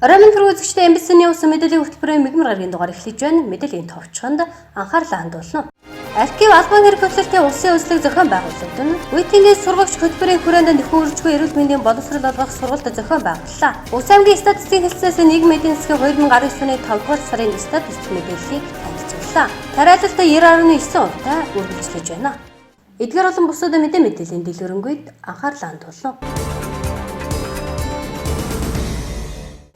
Оройн төрөө үзэгчдээ MBC-ний усан мэдээллийн хөтөлбөрийн мэгмар гарагийн дугаар эхлэж байна. Мэдээллийн товчхонд анхаарлаа хандуулна. Архив албан хэрэг хөтөлбөрийн улсын үзлэг зохион байгуулагдана. Үеийнхээс сургагч хөтөлбөрийн хүрээнд нөхөн үржгүй эрүүл мэндийн боловсрол олгох сургалт зохион байгууллаа. Улс аймгийн статистикийн хэлтсээс нийгмийн эдийн засгийн 2019 оны 5 дугаар сарын статистик мэдээллийг танилцууллаа. Тариалалт 90.9 онтой үргэлжлэж байна. Эдгээр олон бусад мэдээллийн дэлгэрэнгүй анхаарлаа хандуулна.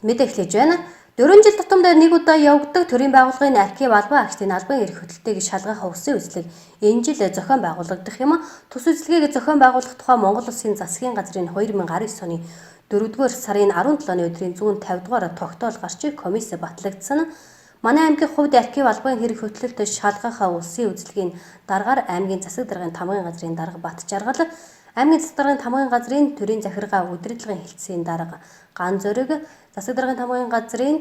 Мэдээлж байна. 4 жил тутамд нэг удаа явагддаг төрийн байгууллагын архив албан агчдын албан эрх хөтөлбөрийг шалгах улсын үзлэг энэ жил зохион байгуулагдах юм. Тус үзлэгийг зохион байгуулах тухай Монгол Улсын засгийн газрын 2019 оны 4-р сарын 17-ны өдрийн 150 дугаар тогтоол гарч комисс батлагдсан. Манай аймгийн хувьд архив албан хэрэг хөтөлбөрт шалгах улсын үзлэгийн дараагаар аймгийн засаг даргын тамгын газрын дарга Бат Жаргал, аймгийн засаг даргын тамгын газрын төрийн захиргаа удирдлагын хэлтсийн дарга Ган Зориг, засаг даргын тамгын газрын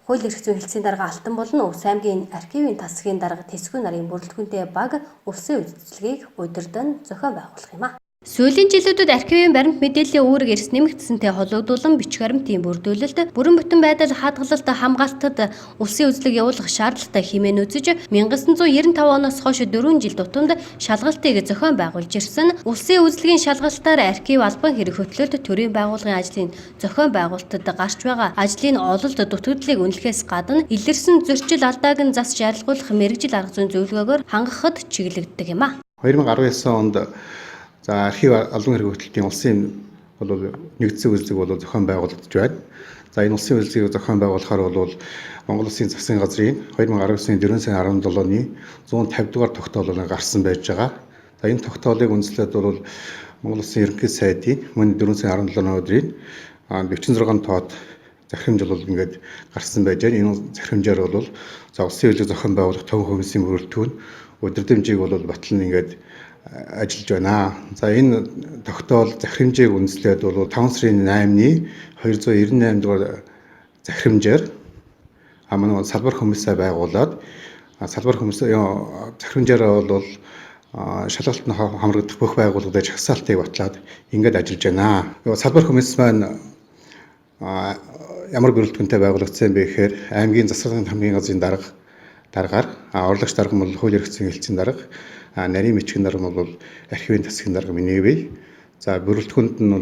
хууль эрх зүйн хэлтсийн дарга Алтан болон Улс аймгийн архивын тасгийн дарга Тэсгүй нарын бүрэлдэхүүнтэй баг улсын үзлэгийг удирдан зохион байгуулах юм а. Сүүлийн жилүүдэд архивын баримт мэдээллийн үүрэг эрс нэмэгдсэнтэй холбогдуулан бичиг баримтын бүрдүүлэлт, бүрэн бүтэн байдал хадгалалт хамгаалтад улсын үзлэг явуулах шаардлагатай хэмээн үзэж 1995 оноос хойш 4 жил тутамд шалгалтыг зохион байгуулж ирсэн. Улсын үзлэгийн шалгалтаар архив албан хэрэг хөтөлбөрт төрийн байгууллагын ажлын зохион байгуулалтад гарч байгаа ажлын ололт дутагдлыг үнэлэхээс гадна илэрсэн зөрчил алдааг нь зас шаардлагуулах мэргэжил арга зүйн зөвлөгөөгөөр хангахад чиглэгддэг юм а. 2019 онд архив албан хэрэг хөтөлбөрийн улсын нэгдсэн үзлэг зохион байгуулагдаж байна. За энэ улсын үзлэгийг зохион байгуулахаар Монгол Улсын засгийн газрын 2019 оны 4 сарын 17-ны 150 дугаар тогтоол гарсан байж байгаа. За энэ тогтоолыг үндэслээд Монгол Улсын ерөнхий сайдын мөн 4 сарын 17-ны өдрийн 46 тоод захирамж ингээд гарсан байж байна. Энэ захирамжаар улсын үзлэг зохион байгуулах төвийн комиссийн бүрэлдэхүүн өдөрдмжийг батлан ингээд ажиллаж байна. За энэ тогтоол захирамжийг үндэслээд 5 сарын 8-ны 298 дугаар захирамжаар манай салбар комиссаа байгуулад салбар комиссийн захирамжаар шалгалтанд хамрагдах бүх байгууллагуудад жагсаалтыг батлаад ингээд ажиллаж байна. Салбар комисс маань ямар бүрэлдэхүүнтэй байгуулагдсан бэ гэхээр аймгийн засаг даргын хамгийн газрын даргаар орлогч дарга бол хууль эрх зүйн хэлтсийн дарга, нарийн бичгийн дарга бол архивын тасгийн дарга миний бие. За бүрэлдэхүүнд нь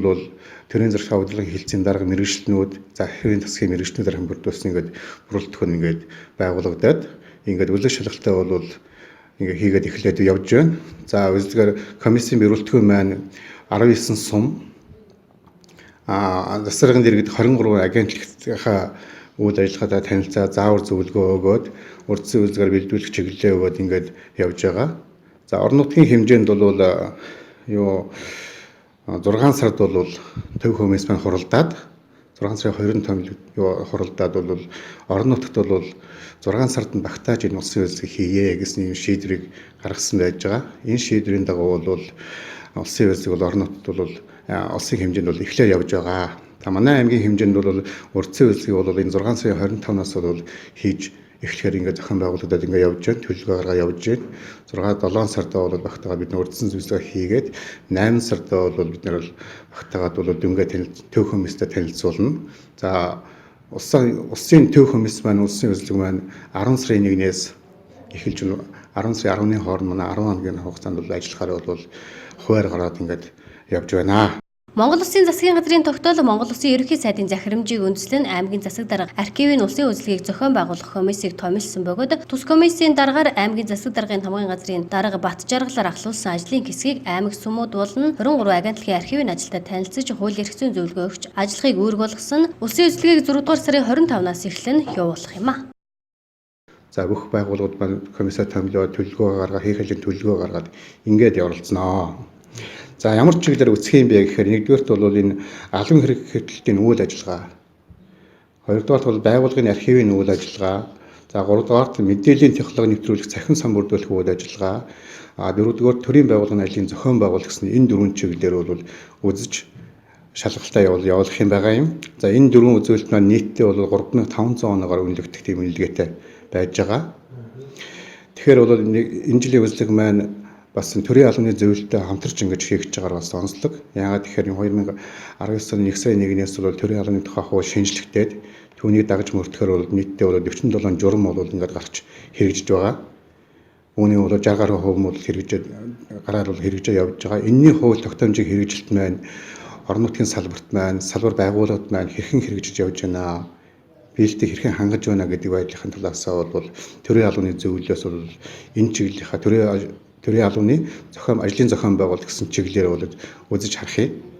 төрийн зарчмын удирдлагын хэлтсийн дарга мэргэжилтнүүд, за архивын тасгийн мэргэжилтнүүд бүрдүүлсэн бүрэлдэхүүн байгуулагдаад үлгэр шалгалтаа хийгээд эхлээд явж байна. За үзлэгээр комиссийн бүрэлдэхүүн маань 19 сум засаг даргын дэргэд 23 агентлагийнхаа үйл ажиллагаатай танилцаа заавар зөвлөгөө өгөөд урдсан үйлдвэрээр бэлдүүлэх чиглэлээ өгөөд ингээд явж байгаа. За орон нутгийн хэмжээнд 6 сард төв комисс маань хуралдаад 6 сарын 25-нд хуралдаад орон нутагт 6 сард нь багтааж энэ улсын үйлдвэрийг хийе гэсэн шийдвэрийг гаргасан байж байгаа. Энэ шийдвэрийн дагуу улсын үйлдвэр орон нутагт улсын хэмжээнд эхлээд явж байгаа. Манай аймгийн хэмжээнд урдсан үйлдвэрийг энэ 6 сарын 25-наас хийж эхлэхээр ингээд зохион байгуулагдаад ингээд явж байна. Төлөвлөгөө гаргаад явж байна. 7 сард багтаага бид урдсан үйлдвэрийг хийгээд 8 сард бид багтаагаад дүнгээ төв комисстэй танилцуулна. За улсын төв комисс маань улсын үйлдвэр маань 10 сарын 1-ээс эхэлж 10 сарын 10-ны хооронд манай 10 хоногийн хугацаанд ажиллахаар хуваар гараад ингээд явж байна. Монгол Улсын засгийн газрын тогтоол Монгол Улсын ерөнхий сайдын захирамжийг үндэслэн аймгийн засаг дарга архивын улсын үзлэгийг зохион байгуулах комиссийг томилсон бөгөөд тус комиссийн дараагаар аймгийн засаг даргын тамгын газрын дарга Бат Жаргалаар ахлуулсан ажлын хэсгийг аймаг сумууд болон 23 агентлагийн архивын ажилтай танилцж хууль эрх зүйн зөвлөгөө өгч ажлыг үүрэг болгосон. Улсын үзлэгийг 4 дугаар сарын 25-наас эхлэн явуулах юм а. За бүх байгууллагууд маань комиссаа томилоод төлөвлөгөө гаргаад хийх ажлын төлөвлөгөө гаргаад ингээд явуулснаа. За ямар чиглэлээр үсэх юм бэ гэхээр нэгдүгээрт энэ албан хэрэг хөтөлбөрийн үйл ажиллагаа. Хоёрдугаарт байгууллагын архивын үйл ажиллагаа. За гуравдугаарт мэдээллийн технологи нэвтрүүлэх цахим сан бүрдүүлэх үйл ажиллагаа. Дөрөвдүгээрт төрийн байгууллагын ажлын зохион байгуулах гэсэн энэ дөрвөн чиглэлээр үзэж шалгалтаа явуулах юм байгаа юм. За энэ дөрвөн үзүүлэлт маань нийтдээ 3500 оноор үнэлэгдэх тийм үнэлгээтэй байж байгаа. Тэгэхээр энэ жилийн үзлэг маань бас төрийн албаны зөвлөлтөд хамтарч ингэж хийгдэж байгаагаар бас онцлог. Яагаад тэгэхээр 2019 оны 1 сарын 1-ээс төрийн албаны тухай хууль шинжлэхдээ түүнийг дагаж мөрдөхөөр бол нийтдээ бол 47 журам бол ингээд гарч хэрэгжиж байгаа. Үүний бол 60 гаруй хувь нь бол гараар бол хэрэгжиж явж байгаа. Энэний хууль тогтоомжийг хэрэгжилт маань орон нутгийн салбарт маань, салбар байгууллагууд маань хэрхэн хэрэгжиж явж байна. Биелэлтийг хэрхэн хангаж байна гэдэг байдлын талаас бол төрийн албаны зөвлөлөөс бол энэ чиглэлийнхаа төрийн албаны ажлын зохион байгуулалт гэсэн чиглэлээр бол үзэж харах юм.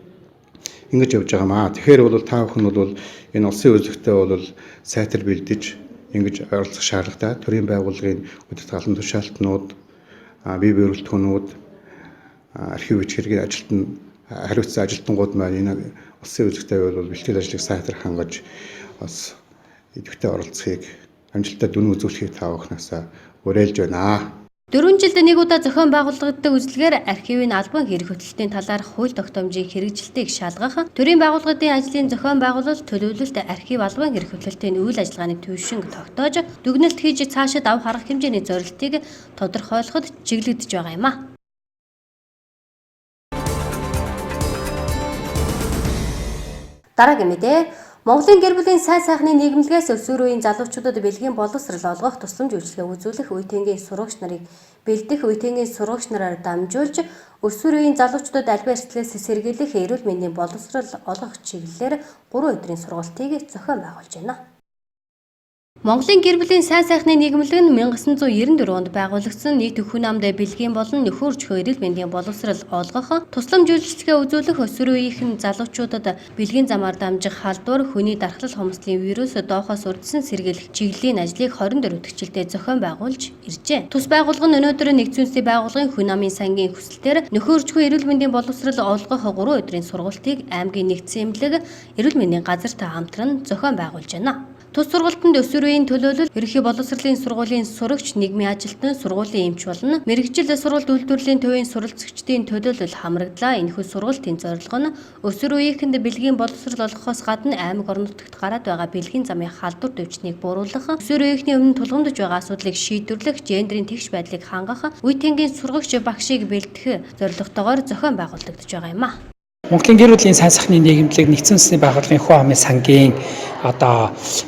Ингэж явж байгаа маа. Тэгэхээр бол та бүхэн бол энэ улсын үзэгтэй бол сайтар бэлдэж ингэж оролцох шаардлагатай. Төрийн байгууллагын удирдах албан тушаалтнууд, бие биелүүлэлтнүүд, архив бичиг хэргийн ажилтнууд, хариуцсан ажилтнууд маань энэ улсын үзэгтэй бол бэлтгэл ажлыг сайтар хангаж бас идэвхтэй оролцохыг, амжилттай дүн үзүүлэхийг та бүхнээс уриалж байна. 4 жилд нэг удаа зохион байгуулагддаг үзлэгээр архивын албан хэрэг хөтөлбөрийн талаар хууль тогтоомжийн хэрэгжилтийг шалгах, төрийн байгууллагын ажлын зохион байгуулалт, төлөвлөлт, архив албан хэрэг хөтөлбөрийн үйл ажиллагааны төвшинг тогтоож, дүгнэлт хийж цаашид ав харах хэмжээний зорилтыг тодорхойлоход чиглэгдэж байгаа юм а. Дараагийн мэдээ. Монголын гэр бүлийн сайн сайхны нийгэмлэгээс өсвөр үеийн залуучуудад бэлгийн боловсрал олгох тусламж үйлчилгээ үзүүлэх үеийнгийн сурагч нарыг бэлдэх үеийнгийн сурагч нараар дамжуулж өсвөр үеийн залуучуудад албан эрхлээс сэргийлэх эрүүл мэндийн боловсрал олгох чиглэлээр 3 өдрийн сургалтыг зохион байгуулж байна. Монголын гэр бүлийн сайн сайхны нийгэмлэг нь 1994 онд байгуулагдсан нийт өхөн намд бэлгийн болон нөхөрчхөө эрүүл мэндийн боловсрал олгох, тусламж үйлчилгээ үзүүлэх өсвөр үеийнхэн залуучуудад бэлгийн замаар дамжих халдвар, хүний дархлал хомсдлын вирус доохоос урьдчилан сэргийлэх чиглэлийн ажлыг 24 өдөржилдээ зохион байгуулж иржээ. Тус байгууллага нь өнөөдөр Нэгдсэн улсын байгууллагын хүн амын сангийн хүсэлтээр нөхөрчхөө эрүүл мэндийн боловсрал олгох 3 өдрийн сургалтыг аймгийн нэгдсэн эмнэлэг эрүүл мэндийн газартай хамтран зохион байгуулж байна. Тус сургалтанд өсвөр үеийн төлөөлөл, ерөнхий боловсролын сургуулийн сурагч, нийгмийн ажилтан, сургуулийн эмч болон мэрэгжил сургалт үйлдвэрлэлийн төвийн суралцагчдын төлөөлөл хамраглаа. Энэхүү сургалтын зорилго нь өсвөр үеийнхэнд бэлгийн боловсрол олгохоос гадна аймаг орон нутагт гараад байгаа бэлгийн замын халдвар төвчнийг бууруулах, өсвөр үеийнхний өмнө тулгамдж байгаа асуудлыг шийдвэрлэх, гендерийн тэгш байдлыг хангах, үе тэнгийн сургагч багшийг бэлдэх зорилготойгоор зохион байгуулагдаж байгаа юм а. Монголын гэр бүлийн сайн сайхны нийгэмлэг Нэгдсэн улсын байгууллагын хүн амын сангийн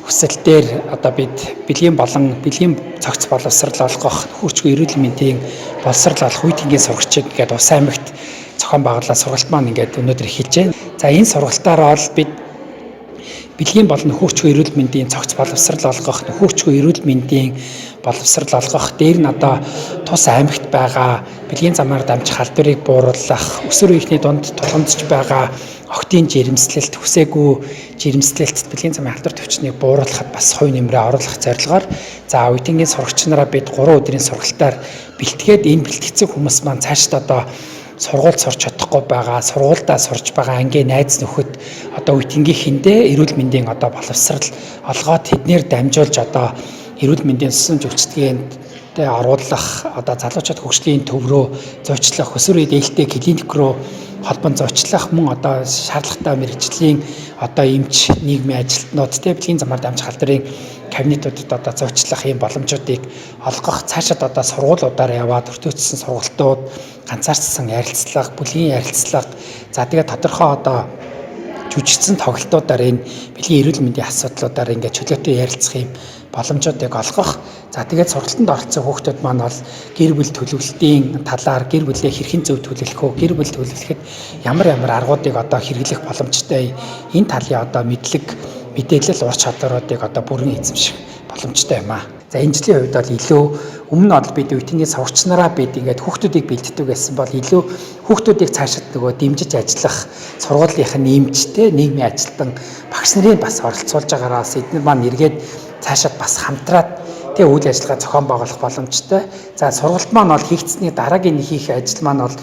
хүсэлтээр бид бэлгийн болон бэлгийн цогц боловсрал олгох, нөхөрчхөө эрүүл мэндийн боловсрал олох үе тэнгийн сурагчид ингээд Ус аймагт зохион байгуулсан сургалт маань ингээд өнөөдөр эхэлж байна. За энэ сургалтаараа бол бид бэлгийн болон нөхөрчхөө эрүүл мэндийн цогц боловсрал олгох, нөхөрчхөө эрүүл мэндийн боловсрал олгох, дээр нь тус аймагт байгаа бэлгийн замаар дамжих халдварыг бууруулах, өсвөр үеийнхний дунд тулгамдж байгаа октын жирэмслэлт, хүсээгүй жирэмслэлт бэлгийн замын халдвар төвчнийг бууруулахад бас хувь нэмрээ оруулах зорилгоор үе тэнгийн сурагч нараа бид 3 өдрийн сургалтаар бэлтгээд энэ бэлтгэцсэн хүмүүс маань цаашид сургууль сурч чадахгүй байгаа, сургуульдаа сурж байгаа ангийн найз нөхөд үе тэнгийнхэндээ эрүүл мэндийн боловсрал олгоод тэднэр дамжуулж эрүүл мэндийн сүнж үйлчилгээнд оруулах, залуучууд хөгжлийн төв рүү зуучлах, өсвөр үеийн ээлтэй клиник рүү холбон зуучлах, мөн шаардлагатай мэрэгжлийн эмч, нийгмийн ажилтнууд бэлгийн замаар дамжих халдварын кабинетуудад зуучлах ийм боломжуудыг олгох, цаашид сургуулиудаар яваад өртөөцсөн сургалтууд, ганцаарчсан ярилцлага, бүлгийн ярилцлага, тэгээд тодорхой жүжигдсэн тоглолтуудаар энэ бэлгийн эрүүл мэндийн асуудлуудаар ингээд чөлөөтэй ярилцах юм боломжуудыг олгох. Тэгээд сургалтанд оролцсон хүүхдүүд маань бол гэр бүл төлөвлөлтийн талаар гэр бүлээ хэрхэн зөв төлөвлөх вэ? Гэр бүл төлөвлөхөд ямар аргуудыг хэрэглэх боломжтой энэ талын мэдээлэл ур чадваруудыг бүрэн эзэмших боломжтой юм аа. За энэ жилийн хувьд бол илүү өмнө нь бид үе тэнгийн сурагч нараа бид ингээд хүүхдүүдийг бэлддэг гэсэн бол илүү хүүхдүүдийг цаашид дэмжиж ажиллах сургуулийн эмчтэй, нийгмийн ажилтан багш нарын бас оролцуулж байгаараас эдгээр маань эргээд цаашид бас хамтраад үйл ажиллагаа зохион байгуулах боломжтой. За сургалт маань бол хийгдсэний дараагийн хийх ажил маань бол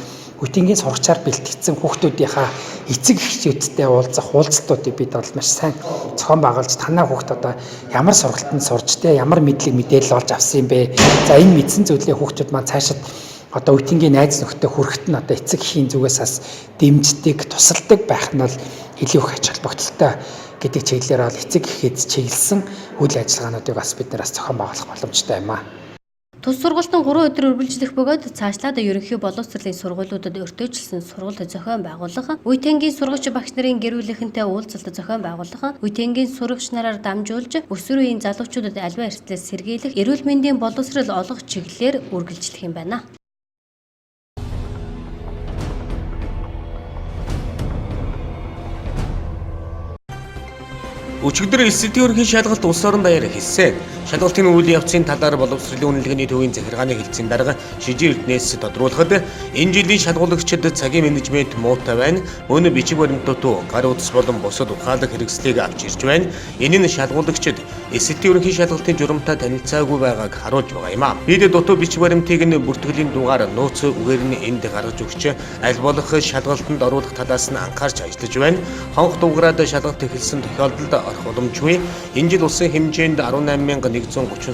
үе тэнгийн сурагчаар бэлтгэгдсэн хүүхдүүдийнхаа эцэг эхчүүдтэй уулзалтуудыг бид бол маш сайн зохион байгуулж танай хүүхд ямар сургалтанд сурч ямар мэдээлэл олж авсан юм бэ? За энэ мэдсэн зүйлээ хүүхдүүд маань цаашид үе тэнгийн найз нөхдөд хүрэхэд нь эцэг эхийн зүгээс бас дэмждэг, тусалдаг байх нь бол илүү их ач холбогдолтой гэдэг чиглэлээр бол эцэг эхэд чиглэсэн үйл ажиллагаануудыг бас бид нараас зохион байгуулах боломжтой юм аа. Тус сургалтын 3 өдөр үргэлжлэх бөгөөд цаашлаад ерөнхий боловсролын сургуулиудад өртөөжилсөн сургалт зохион байгуулах, үеийнгийн сурагч багш нарын гэр бүлийнхэнтэй уулзалт зохион байгуулах, үеийнгийн сурагч нараар дамжуулж өсвөр үеийн залуучуудад альва эрсдлээс сэргийлэх, эрүүл мэндийн боловсрол олгох чиглэлээр үргэлжлэх юм байна. Өчигдөр эсэлтийн ерөнхий шалгалт улс орон даяар хэлсэн. Шалгалтын үйл явцын талаар боловсролын үнэлгээний төвийн захиргааны хэлцээний дарга шижин эрдэнэс тодруулахад энэ жилийн шалгуулагчид цагийн менежмент муутай байна. Мөн бичиг баримтууд гар утас болон бусад ухаалаг хэрэгслийг авч ирж байна. Энэ нь шалгуулагчид эсэлтийн ерөнхий шалгалтын журамтай танилцаагүй байгааг харуулж байгаа юм а. Бид дутуу бичиг баримтыг нь бүртгэлийн дугаар нууц үгээр нь энд гаргаж өгч аль болох шалгалтанд оруулах талаас нь анхаарч ажиллаж байна. Хонх дугаараад шалгалт эхэлсэн тохиолдолд орох боломжгүй. Энэ жил улсын хэмжээнд 18,130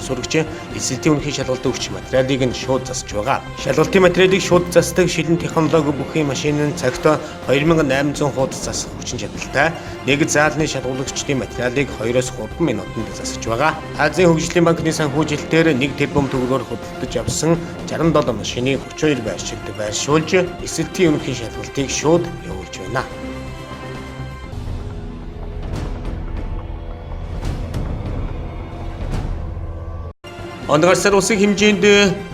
сурагч эсэлтийн ерөнхий шалгалт өгч материалыг нь шууд засч байгаа. Шалгалтын материалыг шууд засдаг шилэн технологи бүхий машин нь цагт 2800 хуудас засах хүчин чадалтай. Нэг заалны шалгуулагчдын материалыг 2-3 минутанд засаж байгаа. Азийн хөгжлийн банкны санхүүжилтээр 1 тэрбум төгрөгөөр худалдаж авсан 67 машиныг 32 байршилд байршуулж эсэлтийн ерөнхий шалгалтыг шууд явуулж байна. Ондгар сар улсын хэмжээнд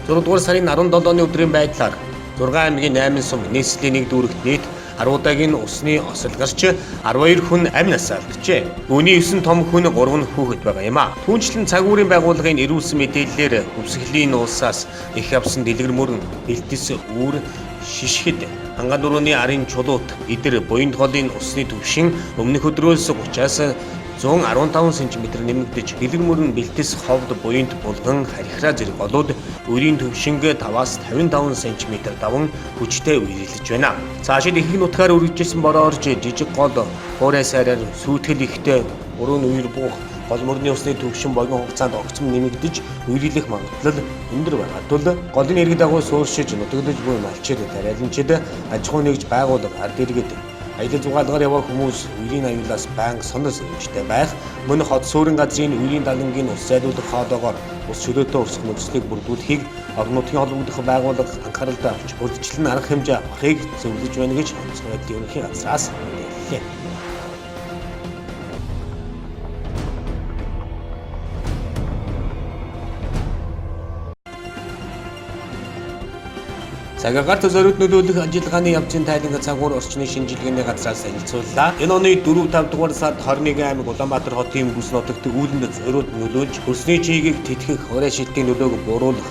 6 дугаар сарын 17-ны өдрийн байдлаар 6 аймгийн 8 сум нийслэлийн 1 дүүрэгт нийт 10 удаагийн усны осол гарч 12 хүн амь насаа алджээ. Үүний 9 том хүн 3 хүүхэд байгаа юм а. Түүнчлэн цаг уурын байгууллагын ирүүлсэн мэдээллээр өвсгөлийн улсаас их авсан дэлгэр мөрөн, бэлтгэс үүр, шишгэд, ханган дурууны арын чулуут, идэр, буянд голын усны түвшин өмнөх өдрөөс 30-аас 115 см нэмэгдэж дэлгэр мөрөн бэлтгэс ховд буянд булган харихраа зэрэг голууд өрийн төвшинг 5-аас 55 см даван хүчтэй үерэлж байна. Цаашид их нутгаар үргэлжилсэн бороо орж жижиг гол хуурай сайраар сүйтгэл ихтэй уруу үер буух гол мөрний усны төвшин богино хугацаанд огцом нэмэгдэж үерэлэх магадлал өндөр байгаа тул голын иргэд дагуу сууршиж нутаглаж буй малчид тариаланчид аж ахуй нэгж байгууллага ард иргэд аялал жугаалгаар яваа хүмүүс үерийн аюулаас байнга сонор сэрэмжтэй байх, мөн хот суурин газрын үерийн далангийн ус зайлуулах хоодоогоор ус чөлөөтэй урсгах нөхцөлийг бүрдүүлэхийг орон нутгийн холбогдох байгууллага анхааралтай авч урьдчилан арга хэмжээ авахыг зөвлөж байна гэж онцгой байдлын ерөнхий газраас мэдээллээ. Цагаагаар зориуд нөлөөлөх ажиллагааны явцын тайланг цагуур орчны шинжилгээний газраас танилцууллаа. Энэ оны 4-5 дугаар сард 21 аймаг Улаанбаатар хотын бүс нутагт үүлэнд зориуд нөлөөлж хөрсний чигийг тэтгэх, урай шилтийн нөлөөг бууруулах,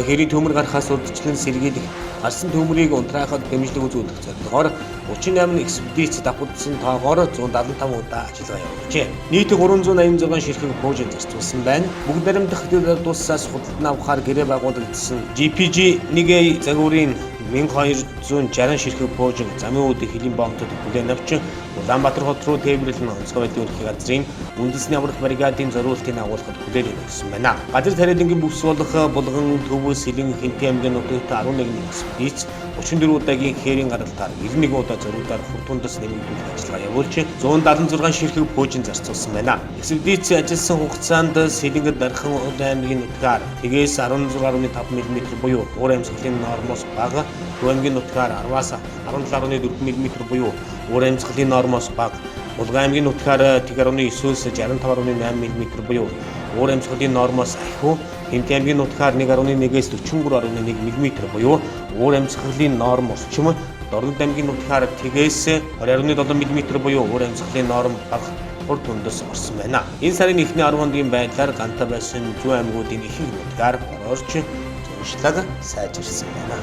хэрийн төмөр гарахаас урьдчилан сэргийлэх, гарсан төмрийг унтраахад дэмжлэг үзүүлэх зорилгоор 38 экспедиц давхардсан тоогоор 175 удаа ажиллагаа явуулжээ. Нийт 386 ширхэг пуужин зарцуулсан байна. Бүгд баримтах тусаас худалдан авахаар гэрээ байгуулагдсан GPG 1A загварын 1260 ширхэг пуужин замын үүд хөлийн бомтод бүлээн авч Улаанбаатар хот руу тээвэрлэн онцгой байдлын ерөнхий газрын үндэсний аврах бригадын зориултыг агуулхад хүлээн өгсөн байна. Газар тариалангийн бүс болох Булган, Төв, Сэлэн, Хинтээ аймгийн нутагт 11 экспедиц 34 удаагийн хээрийн гаралтаар 91 удаа зориулаар хур тундас нэмэгдүүлэх ажиллагаа явуулж 176 ширхэг пуужин зарцуулсан байна. Экспедиц ажилласан хугацаанд Сэлэнгд дархан аймгийн нутгаар тэгээс 16.5 мм буюу уур амьсгалын нормоос бага, Төв аймгийн нутгаар 10-аас 17.4 мм буюу уур амьсгалын нормоос бага, Булган аймгийн нутгаар 1.9-өөс 65.8 мм буюу уур амьсгалын нормоос ахиу, Хинтээ аймгийн нутгаар 1.1-ээс 43.1 мм буюу уур амьсгалын норм орчим, Дорнод аймгийн нутгаар тэгээс 20.7 мм буюу уур амьсгалын норм бага хур тундас орсон байна. Энэ сарын эхний 10 хоногийн байдлаар ганта байсан зүүн аймагуудын ихэнх нутгаар борооч зуршлаг сайжирсан байна.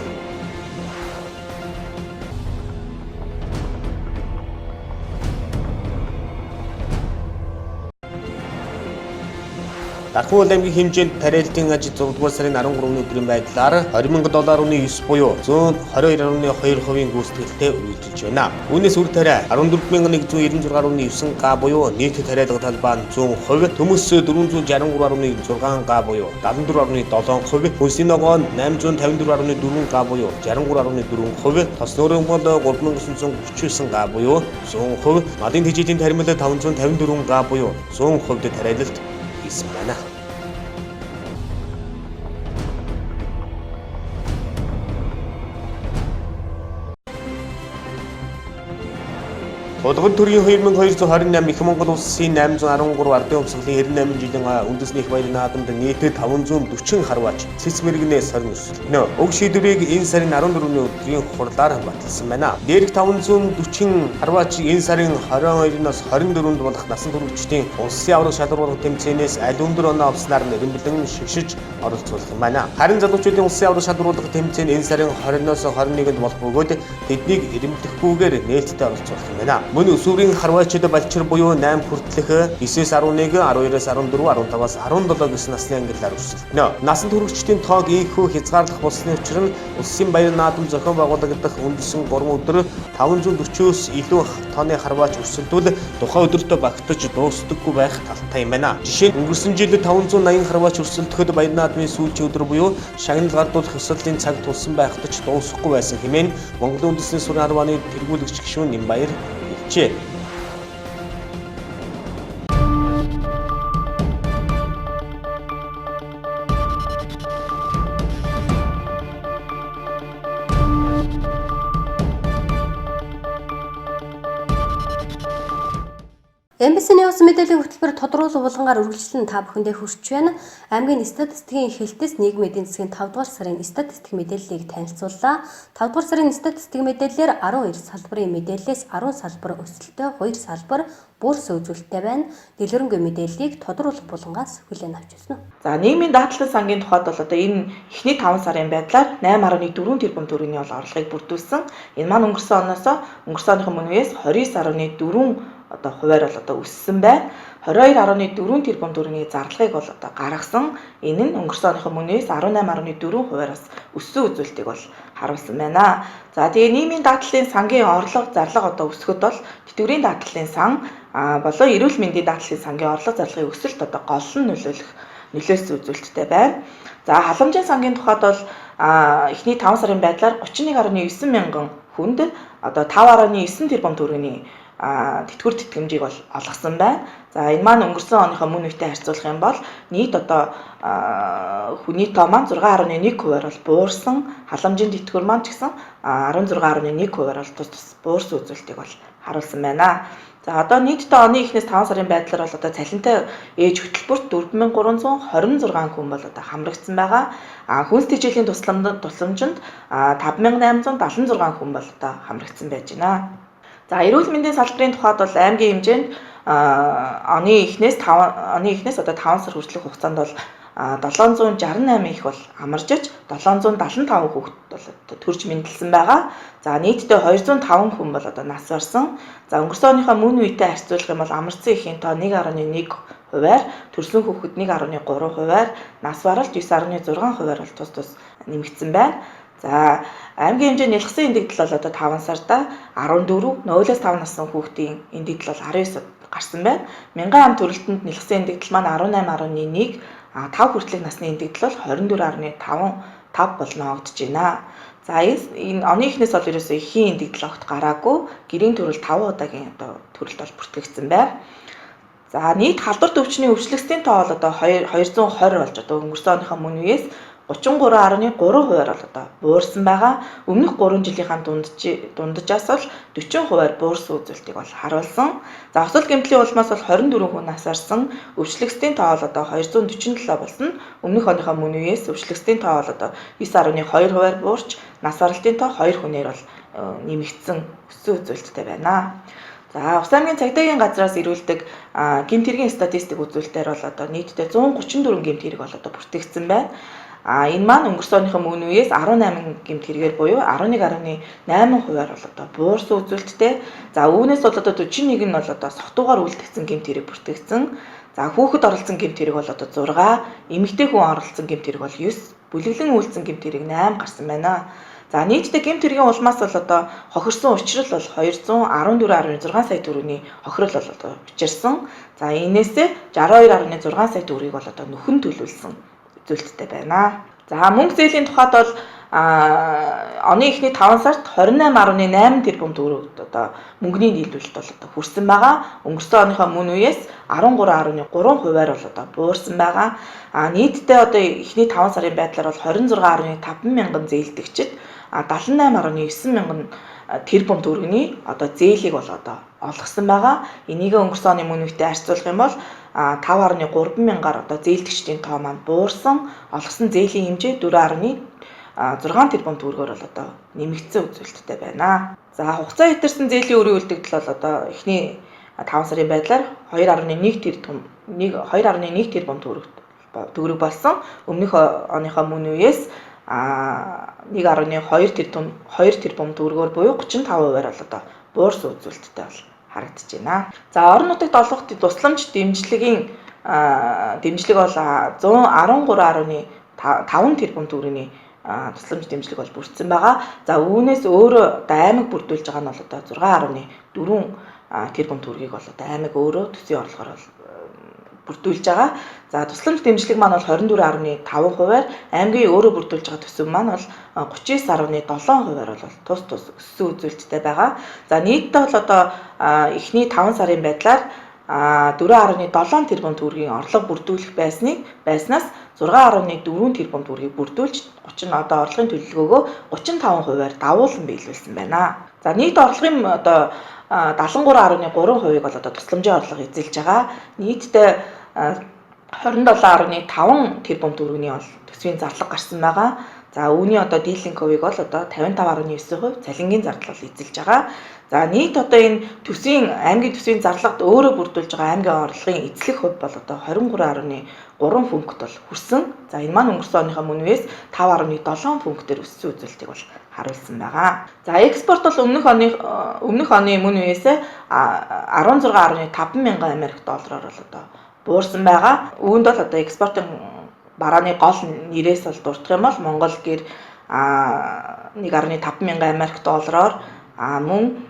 Дархан аймгийн хэмжээнд тариалдын ажил 6 дугаар сарын 13-ны өдрийн байдлаар $20,000 буюу 122.2% гүйцэтгэлтэй үргэлжилж байна. Үүнээс үр тариа 14,196.9 га буюу нийт тариалга талбай нь 100%, төмөс 463.6 га буюу 74.7%, хүнсний ногоон 854.4 га буюу 63.4%, тос нуурын гол 3,939 га буюу 100%, мадын тэжээлийн таримал 554 га буюу 100% тариалалт хийсэн байна. Улган төрийн 2228 их Монгол улсын 813 ардын хувьсгалын 98 жилийн үндэсний их баярын наадамд нийтэд 540 харваач цэц мэрэгнээ сорин өсөлтөнө. Уг шийдвэрийг энэ сарын 14-ний өдрийн хурлаар баталсан байна. Дээрх 540 харваачийг энэ сарын 22-наас 24-нд болох насан туршидчдын улсын аврах шалгуулах тэмцээнээс аль өндөр оноо авснаар нэрмэлэн шигшиж оролцуулах юм байна. Харин залуучуудын улсын аврах шалгуулах тэмцээн энэ сарын 20-оос 21-нд болох бөгөөд тэднийг ирэмдэхгүйгээр нээлттэй оролцуулах юм байна. Мөн өсвөрийн харваачид балчир буюу 8 хүртэлх 9-с 11, 12-с 14, 15-аас 17 гэсэн насны ангиллаар өрсөлдөнө. Насан туршидчдын тоог ийхүү хязгаарлах болсны учир нь улсын баяр наадам зохион байгуулагдах үндсэн 3 өдөр 540-өөс илүү тонны харваач өрсөлдвөл тухайн өдөртөө багтаж дуустдаггүй байх талтай юм байна. Жишээ нь өнгөрсөн жил 580 харваач өрсөлдөхөд баяр наадмын сүүлчийн өдөр буюу шагнал гардуулах ёслолын цаг тулсан байхдаж дуусахгүй байсан хэмээн Монголын үндэсний сүрэн харвааны тэргүүлэгч гишүүн Нэмбаяр хэлжээ. MBC-ний ус мэдээллийн хөтөлбөр тодруулах булгангаар үргэлжлэн та бүхэндээ хүрч байна. Аймгийн статистикийн хэлтээс нийгмийн эдийн засгийн 5 дугаар сарын статистик мэдээллийг танилцууллаа. 5 дугаар сарын статистик мэдээллээр 12 салбарын мэдээллээс 10 салбар өсөлттэй, 2 салбар бүрс үзүүлэлттэй байна. Дэлгэрэнгүй мэдээллийг тодруулах булгангаас хүлээн авч байна. За нийгмийн даатгалын сангийн тухайд бол одоо энэ эхний 5 сарын байдлаар 8.4 тэрбум төгрөгийн орлогыг бүрдүүлсэн. Энэ маань өнгөрсөн оныхоо мөн үеэс 29.4 одоо хувиар бол одоо өссөн байна. 22.4 тэрбум төгрөгийн зарлагыг бол одоо гаргасан. Энэ нь өнгөрсөн оныхоо мөнөөс 18.4 хувиараас өссөн үзүүлэлтийг бол харуулсан байна. За тэгээ нийгмийн даатгалын сангийн орлого зарлага одоо өсөхөд бол тэтгэврийн даатгалын сан болон эрүүл мэндийн даатгалын сангийн орлого зарлагын өсөлт одоо гол нь нөлөөсөн үзүүлэлттэй байна. За халамжийн сангийн тухайд бол эхний 5 сарын байдлаар 31.9 мянган хүнд одоо 5.9 тэрбум төгрөгийн тэтгэвэр тэтгэмжийг бол олгосон байна. За энэ маань өнгөрсөн оныхоо мөн үетэй харьцуулах юм бол нийт одоо хүний тоо маань 6.1 хувиар бол буурсан. Халамжийн тэтгэвэр маань ч гэсэн 16.1 хувиар бол тус буурсан үзүүлэлтийг бол харуулсан байна. За одоо нийтдээ оны эхнээс 5 сарын байдлаар бол одоо цалинтай ээж хөтөлбөрт 4326 хүн бол одоо хамрагдсан байгаа. Хүнс тэжээлийн тусламжинд 5876 хүн бол одоо хамрагдсан байж байна. За эрүүл мэндийн салбарын тухайд бол аймгийн хэмжээнд оны эхнээс одоо 5 сар хүртэлх хугацаанд бол 768 их бол амаржиж 775 хүүхэд бол төрж мэндэлсэн байгаа. За нийтдээ 205 хүн бол одоо нас барсан. За өнгөрсөн оныхоо мөн үетэй харьцуулах юм бол амарсан эхийн тоо 1.1 хувиар, төрсөн хүүхэд 1.3 хувиар, нас баралт 9.6 хувиар бол тус нэмэгдсэн байна. За аймгийн хэмжээний нэлгсэн эндэгдэл бол одоо 5 сарда 14, 0-5 насны хүүхдийн эндэгдэл бол 19 гарсан байна. Мянган ам төрөлтөнд нэлгсэн эндэгдэл маань 18.1, 5 хүртэлх насны эндэгдэл бол 24.5 бол ноогдож байна. За энэ оны эхнээс бол ерөөсөө эхийн эндэгдэл огт гараагүй, гэрийн төрөл 5 удаагийн одоо төрөлт бол бүртгэгдсэн байна. За нийт халдвар төвчний өвчлөгсдийн тоо бол одоо 220 болж одоо өнгөрсөн оныхоо мөн үеэс 33.3 хувиар бол одоо буурсан байгаа. Өмнөх 3 жилийнхаа дунджаас бол 40 хувиар буурсан үзүүлэлтийг бол харуулсан. За осол гэмтлийн улмаас бол 24 хүн нас барсан. Өвчлөгсдийн тоо бол одоо 247 болсон. Өмнөх оныхоо мөн үеэс өвчлөгсдийн тоо бол одоо 9.2 хувиар буурч, нас баралтын тоо 2 хүнээр бол нэмэгдсэн өссөн үзүүлэлттэй байна. За Ус аймгийн цагдаагийн газраас ирүүлдэг гэмт хэргийн статистик үзүүлэлтээр бол одоо нийтдээ 134 гэмт хэрэг бол одоо бүртгэгдсэн байна. Энэ маань өнгөрсөн оныхоо мөн үеэс 18 гэмт хэрэгээр буюу 11.8 хувиар бол одоо буурсан үзүүлэлттэй. За үүнээс бол одоо 41 нь бол одоо согтуугаар үйлдэгдсэн гэмт хэрэг бүртгэгдсэн. За хүүхэд оролцсон гэмт хэрэг бол одоо 6, эмэгтэй хүн оролцсон гэмт хэрэг бол 9, бүлэглэн үйлдсэн гэмт хэрэг 8 гарсан байна. За нийтдээ гэмт хэргийн улмаас бол одоо хохирсон учрал бол 214.6 сая төгрөгийн хохирол бол одоо учирсан. За энээсээ 62.6 сая төгрөгийг бол одоо нөхөн төлөвлөсөн зүйлттэй байна. За мөнгө зээлийн тухайд бол оны эхний 5 сард 28.8 тэрбум төгрөг одоо мөнгөний нийлүүлэлт бол одоо хүрсэн байгаа. Өнгөрсөн оныхоо мөн үеэс 13.3 хувиар бол одоо буурсан байгаа. Нийтдээ одоо эхний 5 сарын байдлаар бол 26.5 мянган зээлдэгчид 78.9 мянган тэрбум төгрөгийн одоо зээлийг бол одоо олгосон байгаа. Энийг өнгөрсөн оны мөн үетэй харьцуулах юм бол 5.3 мянгаар одоо зээлдэгчдийн тоо маань буурсан, олгосон зээлийн хэмжээ 4.6 тэрбум төгрөгөөр бол одоо нэмэгдсэн үзүүлэлттэй байна. За хугацаа хэтэрсэн зээлийн үрийн үлдэгдэл бол одоо эхний 5 сарын байдлаар 2.1 тэрбум төгрөг болсон. Өмнөх оныхоо мөн үеэс 1.2 тэрбум төгрөгөөр буюу 35%-аар бол одоо буурсан үзүүлэлттэй бол харагдаж байна. За орон нутагт олгох тусламж дэмжлэг бол 113.5 тэрбум төгрөгийн тусламж дэмжлэг бол бүрдсэн байгаа. За үүнээс өөрөө аймаг бүрдүүлж байгаа нь бол одоо 6.4 тэрбум төгрөгийг бол одоо аймаг өөрөө төсвийн орлогоор бол бүрдүүлж байгаа. За тусламж дэмжлэг маань бол 24.5%-аар, аймгийн өөрөө бүрдүүлж байгаа төсөв маань бол 39.7%-аар бол тус өссөн үзүүлэлттэй байгаа. За нийтдээ бол одоо эхний 5 сарын байдлаар 4.7 тэрбум төгрөгийн орлого бүрдүүлэх байснаас 6.4 тэрбум төгрөгийг бүрдүүлж одоо орлогын төлөвлөгөөгөө 35%-аар давуулан биелүүлсэн байна. За нийт орлогын одоо 73.3%-ыг бол одоо тусламжийн орлого эзэлж байгаа. Нийтдээ 27.5 тэрбум төгрөгийн бол төсвийн зарлага гарсан байгаа. За үүний одоо дийлэнх хувийг бол одоо 55.9%, цалингийн зардал бол эзэлж байгаа. За нийт одоо энэ аймгийн төсвийн зарлагт өөрөө бүрдүүлж байгаа аймгийн орлогын эзлэх хувь бол одоо 23.3 пункт бол хүрсэн. За энэ маань өнгөрсөн оныхоо мөн үеэс 5.7 пунктээр өссөн үзүүлэлтийг бол харуулсан байгаа. За экспорт бол өмнөх оны мөн үеэс 16.5 мянган Америк доллараар бол одоо буурсан байгаа. Үүнд бол одоо экспортын барааны гол нэрээс бол дурдах юм бол Монгол гэр 1.5 мянган Америк доллараар мөн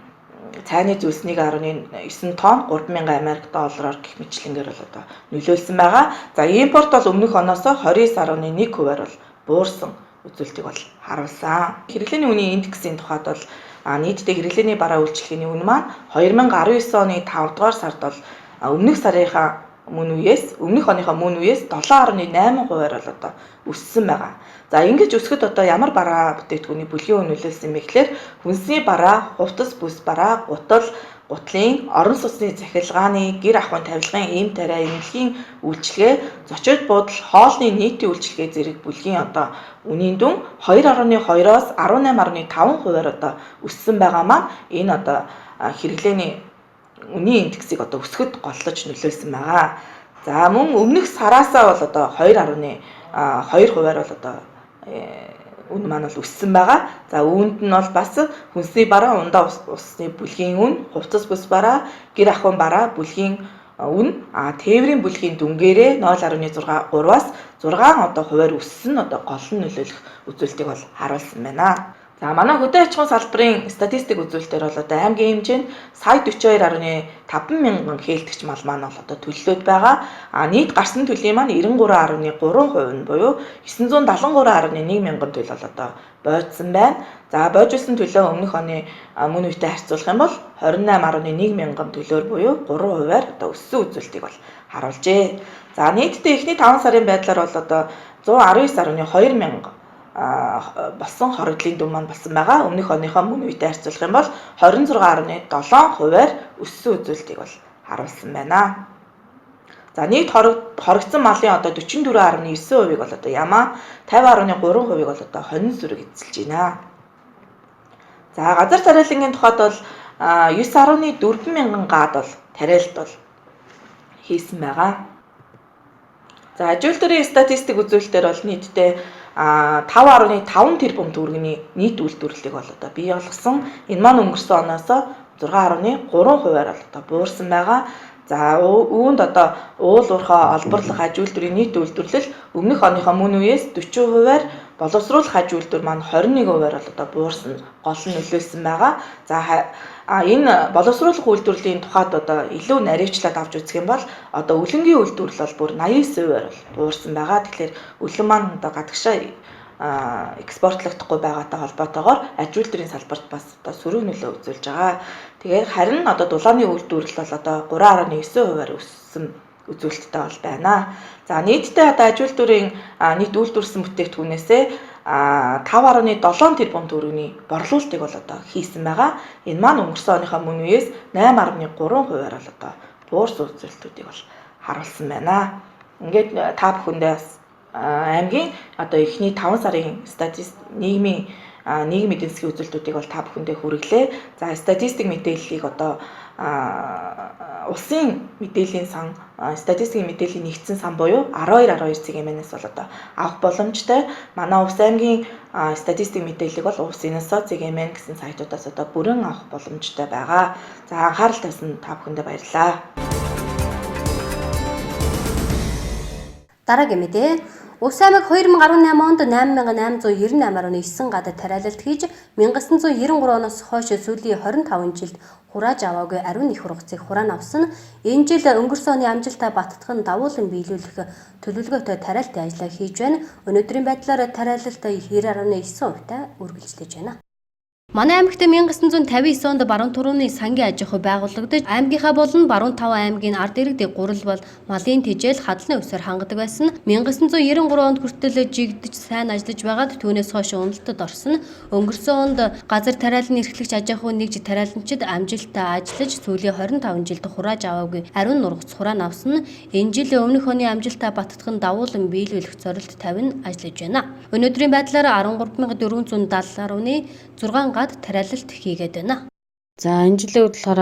цайны зүйлс 1.9 тонн 3 мянган Америк доллараар гэх мэтлэнгээр бол одоо нөлөөлсөн байгаа. За импорт бол өмнөх оноос 29.1%-аар бол буурсан үзүүлэлтийг бол харуулсан. Хэрэглээний үнийн индексийн тухайд бол нийтдээ хэрэглээний бараа үйлчлэгээний үн маань 2019 оны 5 дугаар сард бол өмнөх оныхоо мөн үеэс 7.8%-аар бол одоо өссөн байгаа. За ингэж өсгөд одоо ямар бараа бүтээгдэхүүний бүлгийн үн нөлөөлсөн бэ гэхээр хүнсний бараа, хувцас бүс бараа, гутлын, орон сууцны захиргааны, гэр ахуйн тавилгын, эм тариа, эмнэлгийн үйлчилгээ, зочид буудал, хоолны нийтийн үйлчилгээ зэрэг бүлгийн одоо үнийн дүн 2.2-оос 18.5%-аар одоо өссөн байгаа маань энэ одоо хэрэглээний үнийн индексийг одоо өсгөд голлож нөлөөлсөн байгаа. За мөн өмнөх сараасаа бол одоо 2.2%-аар бол одоо үн маань бол өссөн байгаа. За үүнд нь бол бас хүнсний бараа, ундаа усны бүлгийн үн, хувцас бүс бараа, гэр ахуйн бараа бүлгийн үн, тээврийн бүлгийн дүнгээрээ 0.3-аас 6 одоо хувиар өссөн одоо гол нь нөлөөлөх үзүүлэлтийг бол харуулсан байна. За манай хөдөө аж ахуйн салбарын статистик үзүүлэлтээр бол одоо аймгийн хэмжээнд сая 42.5 мянган хээлтгч мал маань бол одоо төлөлөөд байгаа. Нийт гарсан төлөвийн маань 93.3% нь буюу 973.1 мянган төлөв бол одоо бойдсон байна. За бойжуулсан төлөө өмнөх оны мөн үетэй харьцуулах юм бол 28.1 мянган төлөөр буюу 3%-аар одоо өссөн үзүүлэлтийг бол харуулжээ. За нийтдээ эхний 5 сарын байдлаар бол одоо 119.2 мянган болсон хоригдлын дүн маань болсон байгаа. Өмнөх оныхоо мөн үетэй харьцуулах юм бол 26.7%-аар өссөн үзүүлэлтийг бол харуулсан байна. За нийт хоригдсан малын одоо 44.9%-ийг бол одоо ямаа, 50.3%-ийг бол одоо хонин сүрэг эзэлж байна. За газар тариалангийн тухайд бол 9.4 мянган гад бол тариалт бол хийсэн байгаа. За аж үйлдвэрийн статистик үзүүлэлтээр бол нийтдээ 5.5 тэрбум төгрөгийн нийт үйлдвэрлэлийг бол одоо бий болгосон. Энэ маань өнгөрсөн оноос 6.3%-аар одоо буурсан байгаа. За үүнд одоо уул уурхай олборлох аж үйлдвэрийн нийт үйлдвэрлэл өмнөх оныхоо мөн үеэс 40%-аар, боловсруулах аж үйлдвэр маань 21%-аар бол одоо буурсан гол нь нөлөөлсөн байгаа. За энэ боловсруулах үйлдвэрлэлийн тухайд одоо илүү наривчлаад авч үзэх юм бол одоо үлэнгийн үйлдвэрлэл бол бүр 89%-аар буурсан байгаа. Тэгэхээр үлэн маань одоо гадагшаа экспортлогдохгүй байгаатай холбоотойгоор аж үйлдвэрийн салбарт бас одоо сөрөг нөлөө үзүүлж байгаа. Тэгэхээр харин одоо дулааны үйлдвэрлэл бол одоо 3.9%-аар өссөн үзүүлэлттэй бол байна. За нийтдээ одоо аж үйлдвэрийн нийт үйлдвэрсэн бүтээгдэхүүнээсээ 5.7 тэрбум төгрөгийн борлуулалтыг бол одоо хийсэн байгаа. Энэ маань өнгөрсөн оныхоо мөн үеэс 8.3 хувиар бол одоо буурс үзүүлэлтүүдийг бол харуулсан байна. Ингээд та бүхэндээ бас аймгийн одоо эхний 5 сарын нийгмийн эдийн засгийн үзүүлэлтүүдийг бол та бүхэндээ хүргэлээ. За статистик мэдээллийг одоо улсын мэдээллийн сан статистикийн мэдээллийн нэгдсэн сан буюу 12 цэгийн-ээс бол одоо авах боломжтой. Манай Увс аймгийн статистик мэдээллийг бол Увс инсо цэгийн гэсэн сайтуудаас одоо бүрэн авах боломжтой байгаа. За анхаарал тавьсан та бүхэндээ баярлалаа. Дараагийн мэдээ. Увс аймаг 2018 онд 8898.9 гадад тариалалт хийж 1993 оноос хойш сүүлийн 25 жилд хурааж аваагүй ариун их ургацыг хураан авсан. Энэ жил өнгөрсөн оны амжилтаа баттгах давуулан биелүүлэх төлөвлөгөөтэй тариалтын ажлаа хийж байна. Өнөөдрийн байдлаар тариалалт 90.9%-тай үргэлжлэж байна. Манай аймагт 1959 онд баруун төрөний сангийн аж ахуй байгуулагдаж, аймгийнхаа болон баруун 5 аймгийн ард иргэдийн гурал бол малын тэжээл хадлын өсөөр хангадаг байсан. 1993 онд хүртэл жигдэж сайн ажиллаж байгаад түүнээс хойш уналтад орсон. Өнгөрсөн онд газар тариалан эрхлэгч аж ахуй нэгж тариаланчид амжилттай ажиллаж сүүлийн 25 жилд хурааж аваагүй ариун нургац хураан авсан. Энэ жил өмнөх оны амжилтаа баттгах давуулан биелүүлэх зорилт тавин ажиллаж байна. Өнөөдрийн байдлаар 13,470.6 гад тариалалт хийгээд байна. За энэ жилийн болохоор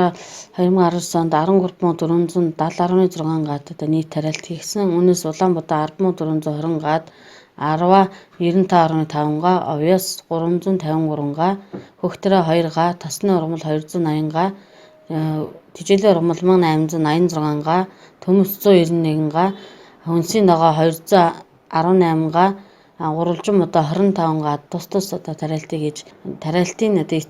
2019 онд 13,470.6 гад одоо нийт тариалт хийгсэн. Үүнээс Улаанбаатар 10,420 гад, Арва 95.5 га, Овёс 353 га, Хөхтрөө 2 га, Тосны ургамал 280 га, Тижээлийн ургамал 1886 га, Төмөс 191 га, Хүнсийн ногоо 218 га, гурвалжин одоо 25 га тус одоо тариалтыг хийж тариалтын одоо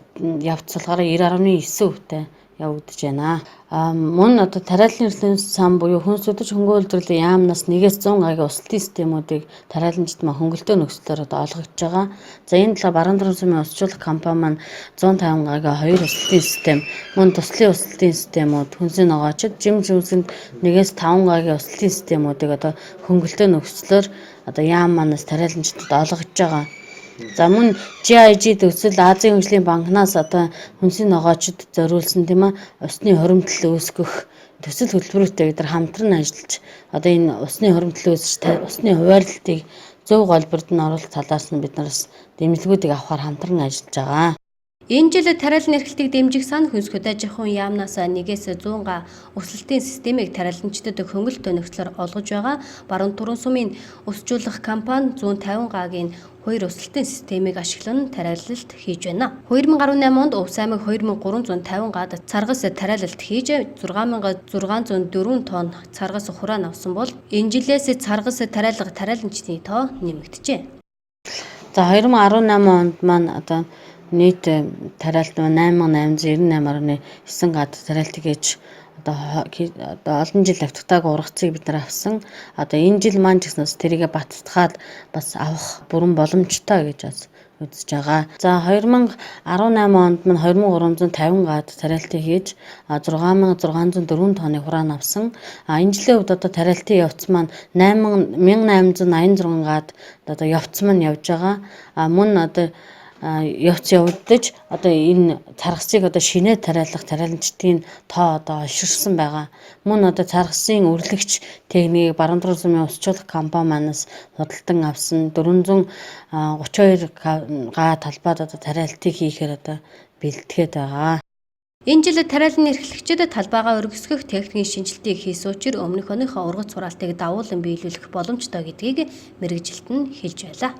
явц болохоор 90.9%-тай явагдаж байна. Мөн одоо тариаллын эрхлэн сан буюу хүнс өдөж хөнгөө үйлдвэрлэлийн яамнаас 1-ээс 100 гагийн услтын системүүдийг тариаланчид маань хөнгөлтөө нөхцлөөр одоо олгогдож байгаа. За энэ талаар баруун дурын сумын усчлах компани маань 150 гагийн 2 услтын систем, мөн туслын услтын системүүд, хүнсийн ногоочид жим жимсэнд 1-ээс 5 гагийн услтын системүүдийг одоо хөнгөлтөө нөхцлөөр одоо яам манаас тариаланчдад олгож байгаа. За мөн GIG төсөл Азийн хөгжлийн банкнаас одоо хүнсийн ногоочид зориулсан тийм ээ усны хуримтлал үүсгэх төсөл хөтөлбөрөөртэй бид нар хамтран ажиллаж одоо энэ усны хуримтлал үүсэж усны хуваарлтыг зөв голборд нь оруулах талаас нь бид нараас дэмжлэгүүдийг авахар хамтран ажиллаж байгаа. Энэ жил тариалан эрхлэлтийг дэмжих сан хүнс хөдөө аж ахуйн яамнаас 1-ээс 100 га өрсөлтийн системийг тариаланчдад хөнгөлөлтөө нөхцлөөр олгож байгаа. Баруун төрөн сумын усжуулах компани 150 гагийн 2 өрсөлтийн системийг ашиглан тариалалт хийж байна. 2018 онд Увс аймаг 2350 гад царгас тариалалт хийж 6604 тонн царгас хураан авсан бол энэ жилээс царгас тариалга тариаланчдын тоо нэмэгдэжээ. За 2018 онд маань одоо нийт тариалт 8898.9 гад тариалтыг хийж одоо олон жил автагтаагүй ургацыг бид нар авсан. Одоо энэ жил маань ч гэсэн тэрийгэ баттгаад бас авах бүрэн боломжтой гэж бас үзэж байгаа. За 2018 онд маань 2350 гад тариалтыг хийж 6604 тонны хураан авсан. Энэ жилийн хувьд одоо тариалтын явц маань 1886 гад одоо явц маань явж байгаа. Мөн одоо явц явагдаж одоо энэ царгасыг одоо шинээр тариалах тариаланчдын тоо одоо олширсан байгаа. Мөн одоо царгасын үрлэгч техникийг баруун дурын сумын усчлах компани манаас худалдан авсан 432 га талбайд одоо тариалтыг хийхээр одоо бэлтгээд байгаа. Энэ жил тариалан эрхлэгчид талбайгаа өргөсгөх техникийн шинжилтийг хийсэн учраас өмнөх оныхоо ургац хураалтыг давуулан биелүүлэх боломжтой гэдгийг мэргэжилт нь хэлж байлаа.